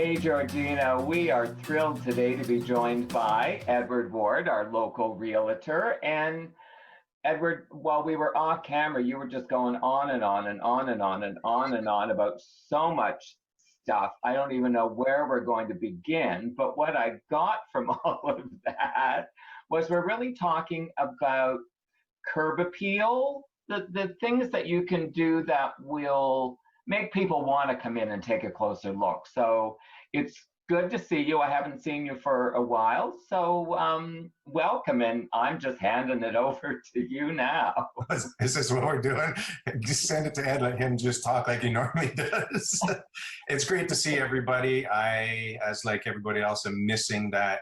Hey, Georgina, we are thrilled today to be joined by Edward Ward, our local realtor. And Edward, while we were off camera, you were just going on and on and on and on and on and on about so much stuff. I don't even know where we're going to begin. But what I got from all of that was we're really talking about curb appeal, the things that you can do that will make people want to come in and take a closer look. So it's good to see you. I haven't seen you for a while. So welcome, and I'm just handing it over to you now. Is this what we're doing? Just send it to Ed, let him just talk like he normally does. It's great to see everybody. I, as like everybody else, am missing that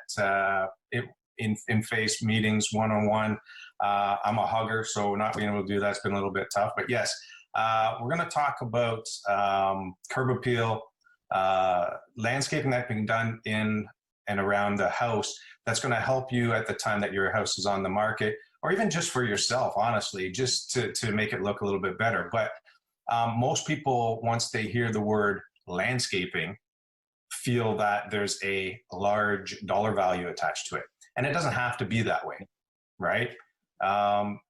in-face meetings, one-on-one. I'm a hugger, so not being able to do that's been a little bit tough. But yes, we're going to talk about curb appeal, landscaping that's being done in and around the house that's going to help you at the time that your house is on the market, or even just for yourself, honestly, just to make it look a little bit better. But most people, once they hear the word landscaping, feel that there's a large dollar value attached to it. And it doesn't have to be that way, right?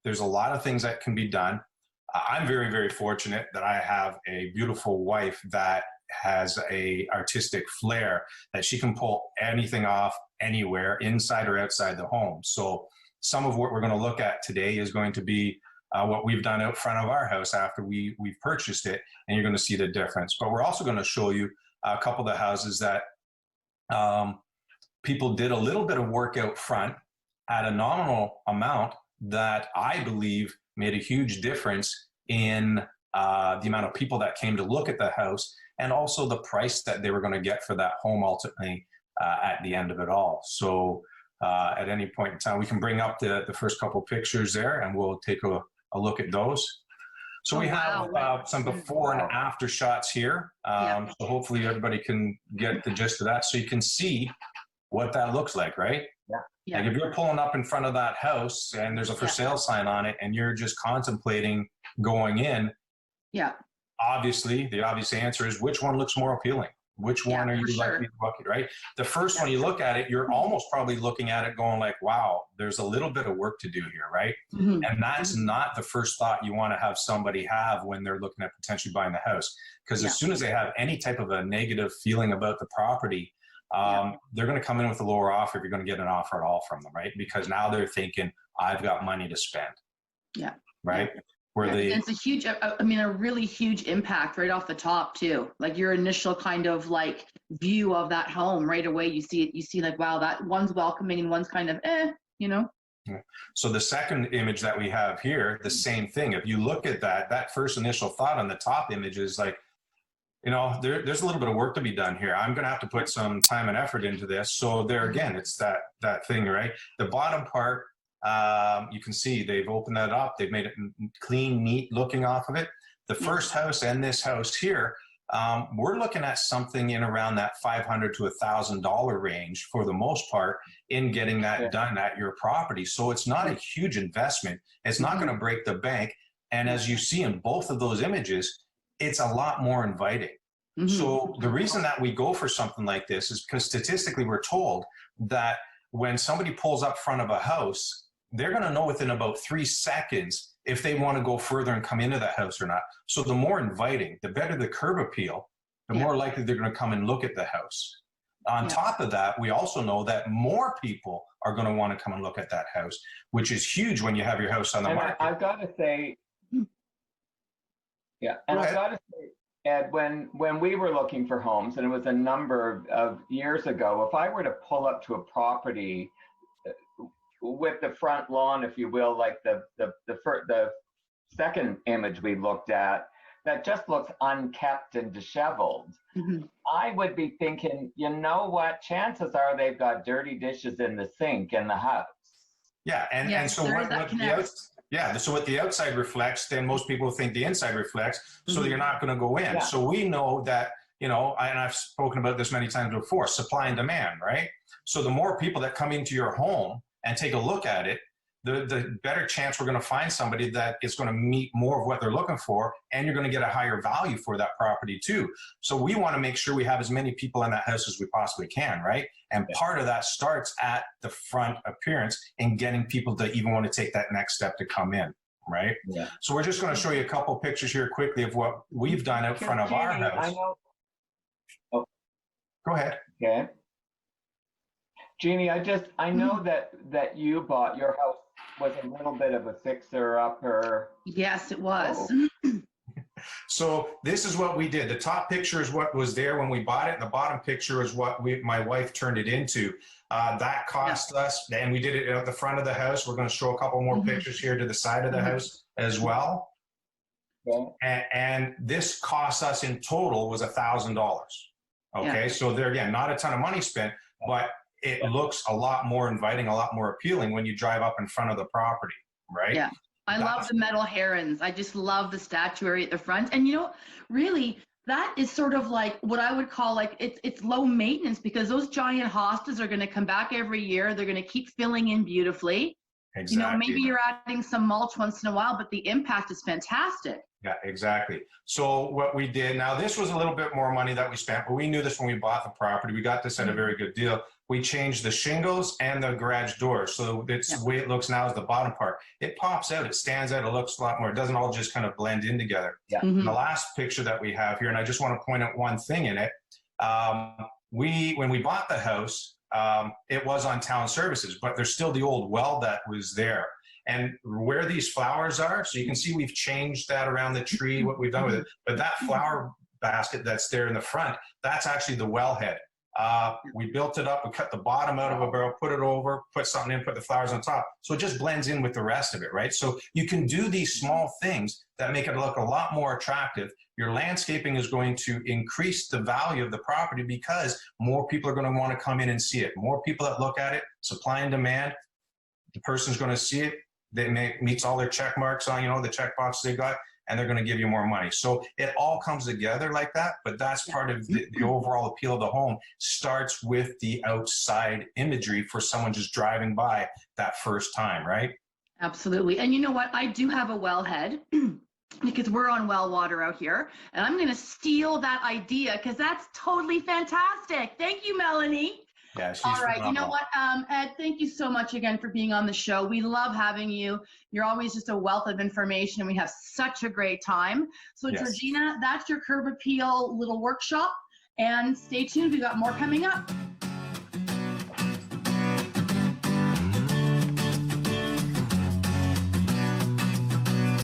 There's a lot of things that can be done. I'm very, very fortunate that I have a beautiful wife that has a artistic flair that she can pull anything off anywhere, inside or outside the home. So some of what we're going to look at today is going to be what we've done out front of our house after we've purchased it, and you're going to see the difference. But we're also going to show you a couple of the houses that people did a little bit of work out front at a nominal amount that I believe made a huge difference in the amount of people that came to look at the house, and also the price that they were going to get for that home ultimately at the end of it all. So at any point in time, we can bring up the first couple pictures there, and we'll take a look at those. So we have some before and after shots here. So hopefully everybody can get the gist of that, so you can see what that looks like, right? Yeah. Like if you're pulling up in front of that house and there's a for sale sign on it and you're just contemplating going in, obviously the obvious answer is which one looks more appealing? Which one are you likely to look at, right? The first one you look at it, you're almost probably looking at it going like, wow, there's a little bit of work to do here, right? And that's not the first thought you want to have somebody have when they're looking at potentially buying the house. Because as soon as they have any type of a negative feeling about the property, they're going to come in with a lower offer if you're going to get an offer at all from them, right? Because now they're thinking, I've got money to spend. Right? Where it's a huge, I mean, a really huge impact right off the top too. Like your initial kind of like view of that home right away, you see it, you see like, wow, that one's welcoming and one's kind of, you know? So the second image that we have here, the same thing. If you look at that first initial thought on the top image is like, you know, there's a little bit of work to be done here. I'm going to have to put some time and effort into this. So there again, it's that thing, right? The bottom part, you can see they've opened that up. They've made it clean, neat looking off of it. The first house and this house here, we're looking at something in around that $500 to $1,000 range for the most part in getting that done at your property. So it's not a huge investment. It's not going to break the bank. And as you see in both of those images, it's a lot more inviting. So the reason that we go for something like this is because statistically we're told that when somebody pulls up front of a house, they're going to know within about 3 seconds if they want to go further and come into that house or not. So the more inviting, the better the curb appeal, the more likely they're going to come and look at the house. On top of that, we also know that more people are going to want to come and look at that house, which is huge when you have your house on the market. I've got to say, I've got to say, Ed, when we were looking for homes, and it was a number of years ago, if I were to pull up to a property with the front lawn, if you will, like the second image we looked at, that just looks unkept and disheveled, I would be thinking, you know what? Chances are they've got dirty dishes in the sink in the house. And so what the outside reflects, then most people think the inside reflects, so you're not going to go in. So we know that, you know, and I've spoken about this many times before, supply and demand, right? So the more people that come into your home and take a look at it, the better chance we're going to find somebody that is going to meet more of what they're looking for, and you're going to get a higher value for that property too. So we want to make sure we have as many people in that house as we possibly can, right? And part of that starts at the front appearance and getting people to even want to take that next step to come in, right? Yeah. So we're just going to show you a couple of pictures here quickly of what we've done out front of our house. I know. Oh. Go ahead. Okay. Jeannie, I know that you bought your house was a little bit of a fixer-upper. Yes, it was. Oh. So this is what we did. The top picture is what was there when we bought it, and the bottom picture is what my wife turned it into. That cost us, and we did it at the front of the house. We're going to show a couple more pictures here to the side of the house as well. Okay. And this cost us in total was $1,000. Okay, so there again, not a ton of money spent, but it looks a lot more inviting, a lot more appealing when you drive up in front of the property, right? Yeah. I love the metal herons. I just love the statuary at the front. And you know, really, that is sort of like what I would call like it's low maintenance, because those giant hostas are going to come back every year. They're going to keep filling in beautifully. Exactly. You know, maybe you're adding some mulch once in a while, but the impact is fantastic. Yeah, exactly. So what we did, now this was a little bit more money that we spent, but we knew this when we bought the property. We got this at a very good deal. We changed the shingles and the garage doors. So it's the way it looks now is the bottom part. It pops out, it stands out, it looks a lot more. It doesn't all just kind of blend in together. Yeah. The last picture that we have here, and I just want to point out one thing in it. When we bought the house, it was on town services, but there's still the old well that was there. And where these flowers are, so you can see we've changed that around the tree, what we've done with it. But that flower basket that's there in the front, that's actually the wellhead. We built it up, we cut the bottom out of a barrel, put it over, put something in, put the flowers on top. So it just blends in with the rest of it, right? So you can do these small things that make it look a lot more attractive. Your landscaping is going to increase the value of the property because more people are going to want to come in and see it. More people that look at it, supply and demand, the person's going to see it. Meets all their check marks on, the check box they got, and they're going to give you more money. So it all comes together like that, but that's part of the overall appeal of the home. Starts with the outside imagery for someone just driving by that first time, right? Absolutely. And you know what? I do have a wellhead because we're on well water out here, and I'm going to steal that idea because that's totally fantastic. Thank you, Melanie. Yeah, she's all right. phenomenal. You know what, Ed, thank you so much again for being on the show. We love having you. You're always just a wealth of information, and we have such a great time. So Yes. Georgina, that's your curb appeal little workshop, and stay tuned. We've got more coming up.